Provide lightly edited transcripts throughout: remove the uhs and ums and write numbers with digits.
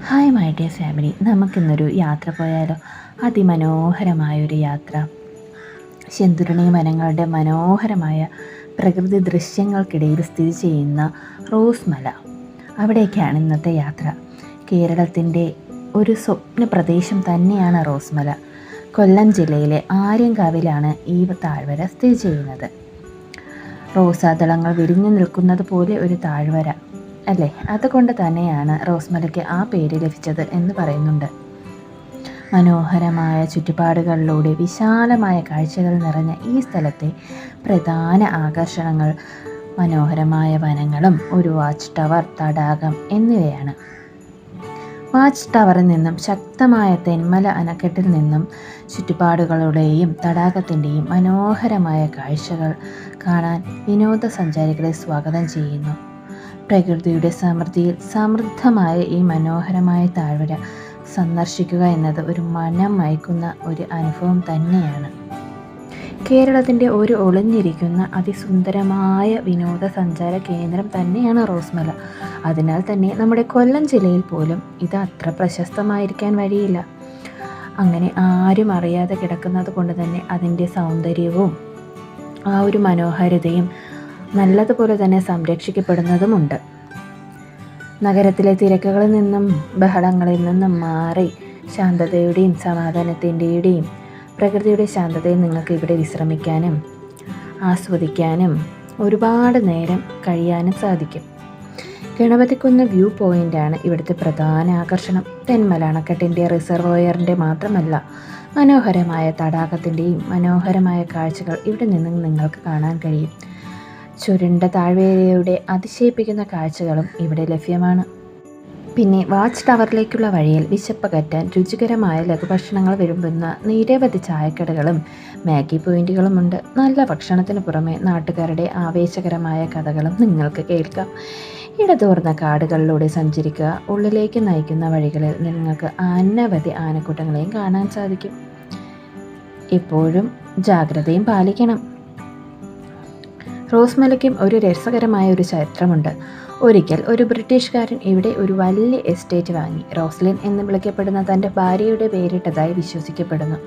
Hi my dear family, നമുക്കിന്നൊരു യാത്ര പോയാലോ? അതിമനോഹരമായൊരു യാത്ര. ശെന്തുരുണി വനങ്ങളുടെ മനോഹരമായ പ്രകൃതി ദൃശ്യങ്ങൾക്കിടയിൽ സ്ഥിതി ചെയ്യുന്ന റോസ് മല, അവിടേക്കാണ് ഇന്നത്തെ യാത്ര. കേരളത്തിൻ്റെ ഒരു സ്വപ്ന പ്രദേശം തന്നെയാണ് റോസ് മല. കൊല്ലം ജില്ലയിലെ ആര്യങ്കാവിലാണ് ഈ താഴ്വര സ്ഥിതി ചെയ്യുന്നത്. റോസാദളങ്ങൾ വിരിഞ്ഞു നിൽക്കുന്നത് പോലെ ഒരു താഴ്വര അല്ലേ? അതുകൊണ്ട് തന്നെയാണ് റോസ് മലയ്ക്ക് ആ പേര് ലഭിച്ചത് എന്ന് പറയുന്നുണ്ട്. മനോഹരമായ ചുറ്റുപാടുകളിലൂടെ വിശാലമായ കാഴ്ചകൾ നിറഞ്ഞ ഈ സ്ഥലത്തെ പ്രധാന ആകർഷണങ്ങൾ മനോഹരമായ വനങ്ങളും ഒരു വാച്ച് ടവർ, തടാകം എന്നിവയാണ്. വാച്ച് ടവറിൽ നിന്നും ശക്തമായ തെന്മല അണക്കെട്ടിൽ നിന്നും ചുറ്റുപാടുകളുടെയും തടാകത്തിൻ്റെയും മനോഹരമായ കാഴ്ചകൾ കാണാൻ വിനോദസഞ്ചാരികളെ സ്വാഗതം ചെയ്യുന്നു. പ്രകൃതിയുടെ സമൃദ്ധിയിൽ സമൃദ്ധമായ ഈ മനോഹരമായ താഴ്വര സന്ദർശിക്കുക എന്നത് ഒരു മനം മയക്കുന്ന ഒരു അനുഭവം തന്നെയാണ്. കേരളത്തിൻ്റെ ഒരു ഒളിഞ്ഞിരിക്കുന്ന അതിസുന്ദരമായ വിനോദസഞ്ചാര കേന്ദ്രം തന്നെയാണ് റോസ് മല. അതിനാൽ തന്നെ നമ്മുടെ കൊല്ലം ജില്ലയിൽ പോലും ഇത് അത്ര പ്രശസ്തമായിരിക്കാൻ വഴിയില്ല. അങ്ങനെ ആരും അറിയാതെ കിടക്കുന്നത് കൊണ്ട് തന്നെ അതിൻ്റെ സൗന്ദര്യവും ആ ഒരു മനോഹാരിതയും നല്ലതുപോലെ തന്നെ സംരക്ഷിക്കപ്പെടുന്നതുമുണ്ട്. നഗരത്തിലെ തിരക്കുകളിൽ നിന്നും ബഹളങ്ങളിൽ നിന്നും മാറി ശാന്തതയുടെയും സമാധാനത്തിൻ്റെയും പ്രകൃതിയുടെ ശാന്തതയിൽ നിങ്ങൾക്ക് ഇവിടെ വിശ്രമിക്കാനും ആസ്വദിക്കാനും ഒരുപാട് നേരം കഴിയാനും സാധിക്കും. ഗണപതിക്കുന്ന് വ്യൂ പോയിൻ്റാണ് ഇവിടുത്തെ പ്രധാന ആകർഷണം. തെന്മല അണക്കെട്ടിൻ്റെ റിസർവോയറിൻ്റെ മാത്രമല്ല, മനോഹരമായ തടാകത്തിൻ്റെയും മനോഹരമായ കാഴ്ചകൾ ഇവിടെ നിന്നും നിങ്ങൾക്ക് കാണാൻ കഴിയും. ചുരുണ്ട താഴ്വരയുടെ അതിശയിപ്പിക്കുന്ന കാഴ്ചകളും ഇവിടെ ലഭ്യമാണ്. പിന്നെ വാച്ച് ടവറിലേക്കുള്ള വഴിയിൽ വിശപ്പകറ്റാൻ രുചികരമായ ലഘുഭക്ഷണങ്ങൾ വിളമ്പുന്ന നിരവധി ചായക്കടകളും മാഗി പോയിന്റുകളുമുണ്ട്. നല്ല ഭക്ഷണത്തിന് പുറമെ നാട്ടുകാരുടെ ആവേശകരമായ കഥകളും നിങ്ങൾക്ക് കേൾക്കാം. ഇടതൂർന്ന കാടുകളിലൂടെ സഞ്ചരിക്കുക. ഉള്ളിലേക്ക് നയിക്കുന്ന വഴികളിൽ നിങ്ങൾക്ക് അനവധി ആനക്കൂട്ടങ്ങളെയും കാണാൻ സാധിക്കും. എപ്പോഴും ജാഗ്രതയും പാലിക്കണം. റോസ് മലയ്ക്കും ഒരു രസകരമായ ഒരു ചരിത്രമുണ്ട്. ഒരിക്കൽ ഒരു ബ്രിട്ടീഷുകാരൻ ഇവിടെ ഒരു വലിയ എസ്റ്റേറ്റ് വാങ്ങി. റോസ്ലിൻ എന്ന് വിളിക്കപ്പെടുന്ന തൻ്റെ ഭാര്യയുടെ പേരിട്ടതായി വിശ്വസിക്കപ്പെടുന്നു.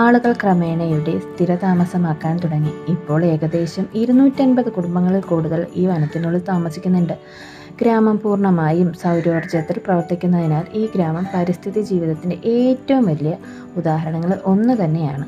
ആളുകൾ ക്രമേണ ഇവിടെ സ്ഥിരതാമസമാക്കാൻ തുടങ്ങി. ഇപ്പോൾ ഏകദേശം 250 കുടുംബങ്ങളിൽ കൂടുതൽ ഈ വനത്തിനുള്ളിൽ താമസിക്കുന്നുണ്ട്. ഗ്രാമം പൂർണ്ണമായും സൗരോർജ്ജത്തിൽ പ്രവർത്തിക്കുന്നതിനാൽ ഈ ഗ്രാമം പരിസ്ഥിതി ജീവിതത്തിൻ്റെ ഏറ്റവും വലിയ ഉദാഹരണങ്ങളിൽ ഒന്ന് തന്നെയാണ്.